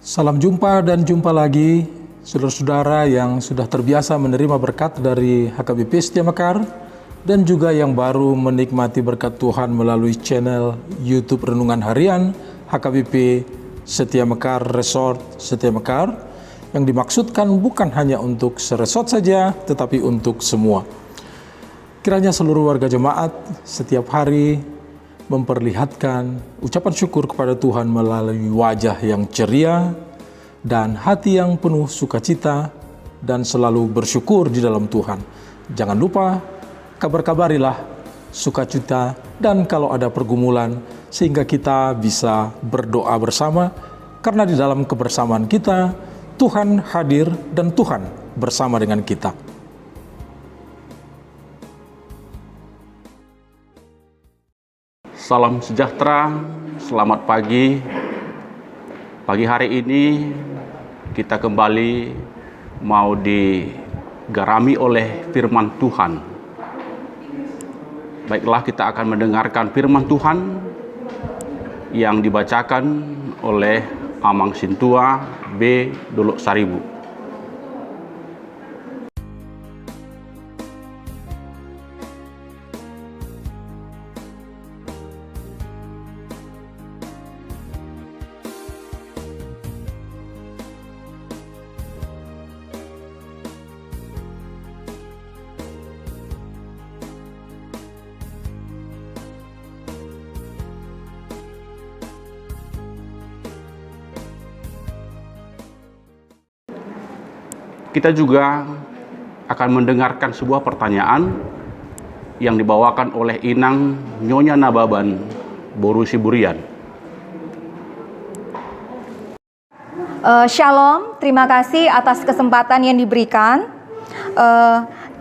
Salam jumpa dan jumpa lagi, saudara-saudara yang sudah terbiasa menerima berkat dari HKBP Setia Mekar dan juga yang baru menikmati berkat Tuhan melalui channel YouTube Renungan Harian HKBP Setia Mekar Resort Setia Mekar, yang dimaksudkan bukan hanya untuk seresort saja, tetapi untuk semua. Kiranya seluruh warga jemaat setiap hari memperlihatkan ucapan syukur kepada Tuhan melalui wajah yang ceria dan hati yang penuh sukacita dan selalu bersyukur di dalam Tuhan. Jangan lupa kabar-kabarilah sukacita dan kalau ada pergumulan, sehingga kita bisa berdoa bersama, karena di dalam kebersamaan kita Tuhan hadir dan Tuhan bersama dengan kita. Salam sejahtera, selamat pagi. Pagi hari ini kita kembali mau digarami oleh firman Tuhan. Baiklah, kita akan mendengarkan firman Tuhan yang dibacakan oleh Amang Sintua B. Dolok Saribu. Kita juga akan mendengarkan sebuah pertanyaan yang dibawakan oleh Inang Nyonya Nababan Borusi Burian. Shalom, terima kasih atas kesempatan yang diberikan.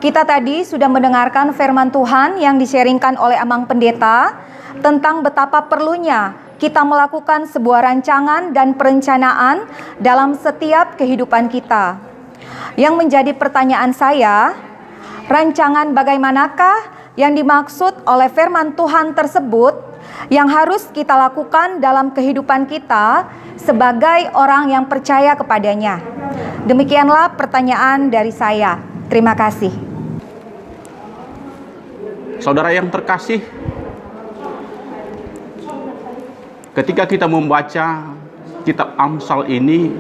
Kita tadi sudah mendengarkan firman Tuhan yang di-sharingkan oleh Amang Pendeta tentang betapa perlunya kita melakukan sebuah rancangan dan perencanaan dalam setiap kehidupan kita. Yang menjadi pertanyaan saya, rancangan bagaimanakah yang dimaksud oleh firman Tuhan tersebut yang harus kita lakukan dalam kehidupan kita sebagai orang yang percaya kepadanya? Demikianlah pertanyaan dari saya. Terima kasih. Saudara yang terkasih, ketika kita membaca kitab Amsal ini,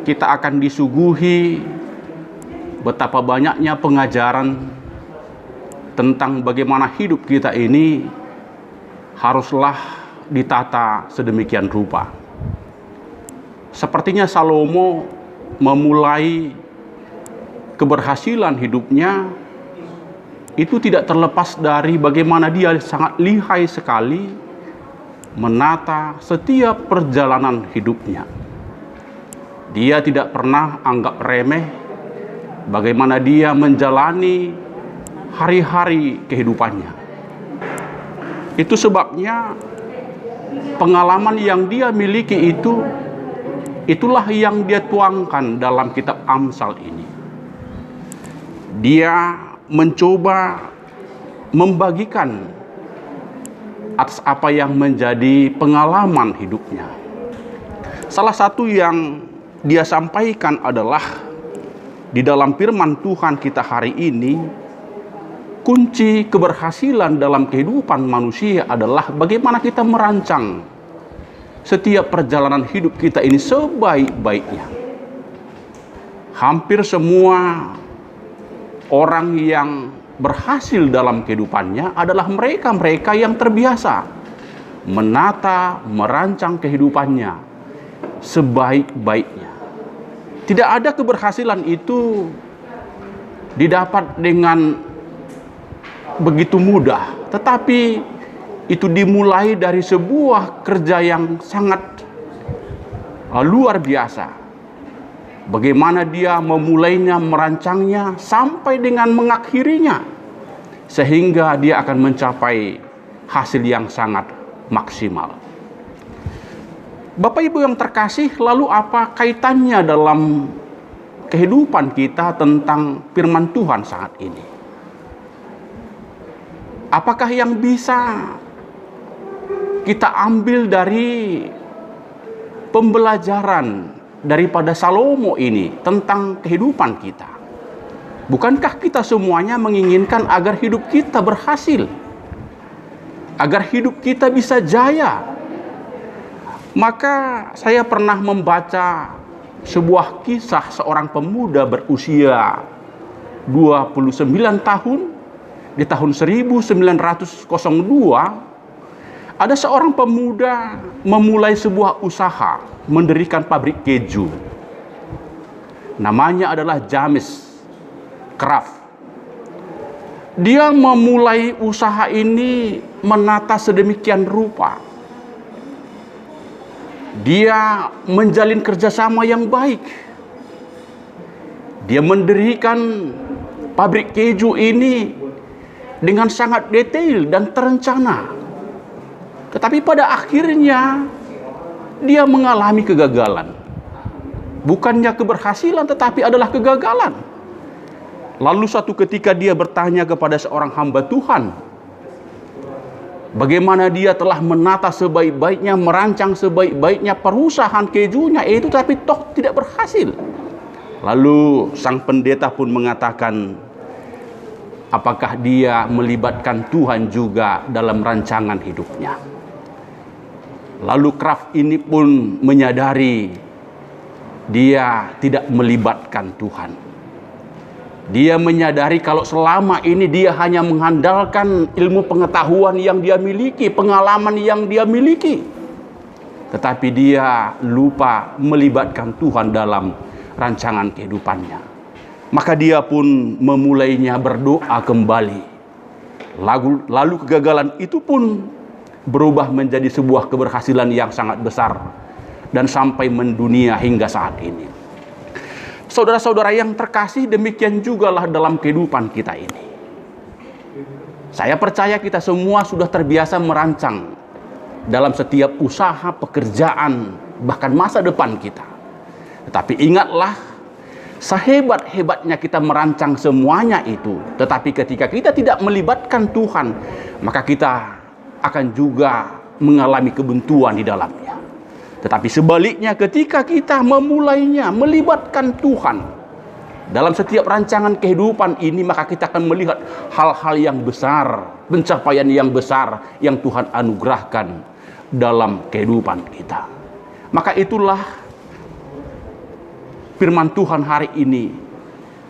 kita akan disuguhi betapa banyaknya pengajaran tentang bagaimana hidup kita ini haruslah ditata sedemikian rupa. Sepertinya Salomo memulai keberhasilan hidupnya itu tidak terlepas dari bagaimana dia sangat lihai sekali menata setiap perjalanan hidupnya. Dia tidak pernah anggap remeh bagaimana dia menjalani hari-hari kehidupannya. Itu sebabnya pengalaman yang dia miliki itulah yang dia tuangkan dalam kitab Amsal ini. Dia mencoba membagikan atas apa yang menjadi pengalaman hidupnya. Salah satu yang dia sampaikan adalah di dalam firman Tuhan kita hari ini, kunci keberhasilan dalam kehidupan manusia adalah bagaimana kita merancang setiap perjalanan hidup kita ini sebaik-baiknya. Hampir semua orang yang berhasil dalam kehidupannya adalah mereka-mereka yang terbiasa menata, merancang kehidupannya sebaik-baiknya. Tidak ada keberhasilan itu didapat dengan begitu mudah, tetapi itu dimulai dari sebuah kerja yang sangat luar biasa. Bagaimana dia memulainya, merancangnya, sampai dengan mengakhirinya, sehingga dia akan mencapai hasil yang sangat maksimal. Bapak Ibu yang terkasih, lalu apa kaitannya dalam kehidupan kita tentang firman Tuhan saat ini? Apakah yang bisa kita ambil dari pembelajaran daripada Salomo ini tentang kehidupan kita? Bukankah kita semuanya menginginkan agar hidup kita berhasil, agar hidup kita bisa jaya? Maka saya pernah membaca sebuah kisah seorang pemuda berusia 29 tahun. Di tahun 1902 ada seorang pemuda memulai sebuah usaha mendirikan pabrik keju. Namanya adalah James Kraft. Dia memulai usaha ini menata sedemikian rupa. Dia menjalin kerjasama yang baik. Dia mendirikan pabrik keju ini dengan sangat detail dan terencana. Tetapi pada akhirnya dia mengalami kegagalan. Bukannya keberhasilan, tetapi adalah kegagalan. Lalu suatu ketika dia bertanya kepada seorang hamba Tuhan, bagaimana dia telah menata sebaik-baiknya, merancang sebaik-baiknya perusahaan kejunya itu, tapi toh tidak berhasil. Lalu sang pendeta pun mengatakan, apakah dia melibatkan Tuhan juga dalam rancangan hidupnya? Lalu Kraft ini pun menyadari dia tidak melibatkan Tuhan. Dia menyadari kalau selama ini dia hanya mengandalkan ilmu pengetahuan yang dia miliki, pengalaman yang dia miliki. Tetapi dia lupa melibatkan Tuhan dalam rancangan kehidupannya. Maka dia pun memulainya berdoa kembali. Lalu kegagalan itu pun berubah menjadi sebuah keberhasilan yang sangat besar dan sampai mendunia hingga saat ini. Saudara-saudara yang terkasih, demikian jugalah dalam kehidupan kita ini. Saya percaya kita semua sudah terbiasa merancang dalam setiap usaha, pekerjaan, bahkan masa depan kita. Tetapi ingatlah, sehebat-hebatnya kita merancang semuanya itu, tetapi ketika kita tidak melibatkan Tuhan, maka kita akan juga mengalami kebuntuan di dalamnya. Tetapi sebaliknya, ketika kita memulainya, melibatkan Tuhan dalam setiap rancangan kehidupan ini, maka kita akan melihat hal-hal yang besar, pencapaian yang besar yang Tuhan anugerahkan dalam kehidupan kita. Maka itulah firman Tuhan hari ini.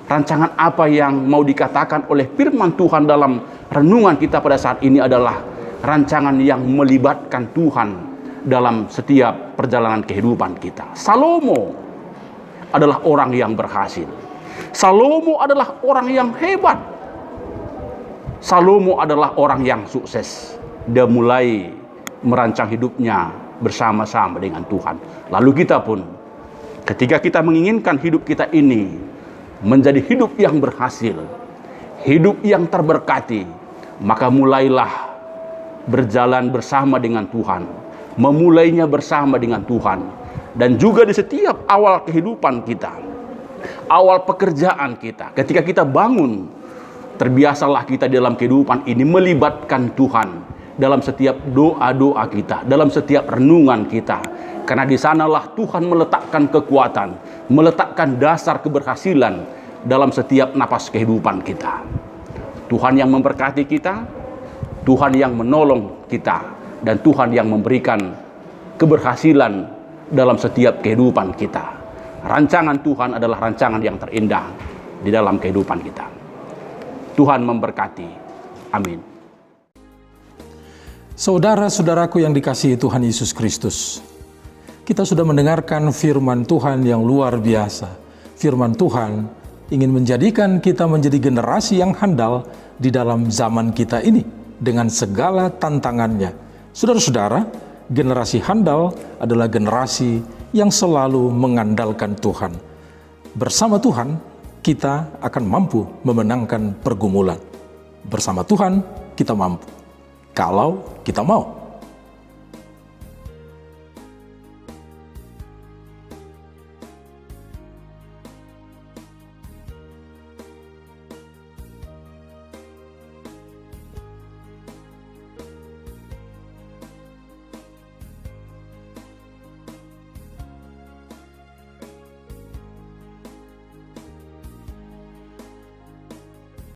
Rancangan apa yang mau dikatakan oleh firman Tuhan dalam renungan kita pada saat ini adalah rancangan yang melibatkan Tuhan dalam setiap perjalanan kehidupan kita. Salomo adalah orang yang berhasil. Salomo adalah orang yang hebat. Salomo adalah orang yang sukses. Dia mulai merancang hidupnya bersama-sama dengan Tuhan. Lalu kita pun, ketika kita menginginkan hidup kita ini menjadi hidup yang berhasil, hidup yang terberkati, maka mulailah berjalan bersama dengan Tuhan, memulainya bersama dengan Tuhan. Dan juga di setiap awal kehidupan kita, awal pekerjaan kita, ketika kita bangun, terbiasalah kita dalam kehidupan ini melibatkan Tuhan dalam setiap doa-doa kita, dalam setiap renungan kita. Karena di sanalah Tuhan meletakkan kekuatan, meletakkan dasar keberhasilan dalam setiap napas kehidupan kita. Tuhan yang memberkati kita, Tuhan yang menolong kita, dan Tuhan yang memberikan keberhasilan dalam setiap kehidupan kita. Rancangan Tuhan adalah rancangan yang terindah di dalam kehidupan kita. Tuhan memberkati. Amin. Saudara-saudaraku yang dikasihi Tuhan Yesus Kristus, kita sudah mendengarkan firman Tuhan yang luar biasa. Firman Tuhan ingin menjadikan kita menjadi generasi yang handal di dalam zaman kita ini dengan segala tantangannya. Saudara-saudara, generasi handal adalah generasi yang selalu mengandalkan Tuhan. Bersama Tuhan, kita akan mampu memenangkan pergumulan. Bersama Tuhan, kita mampu. Kalau kita mau.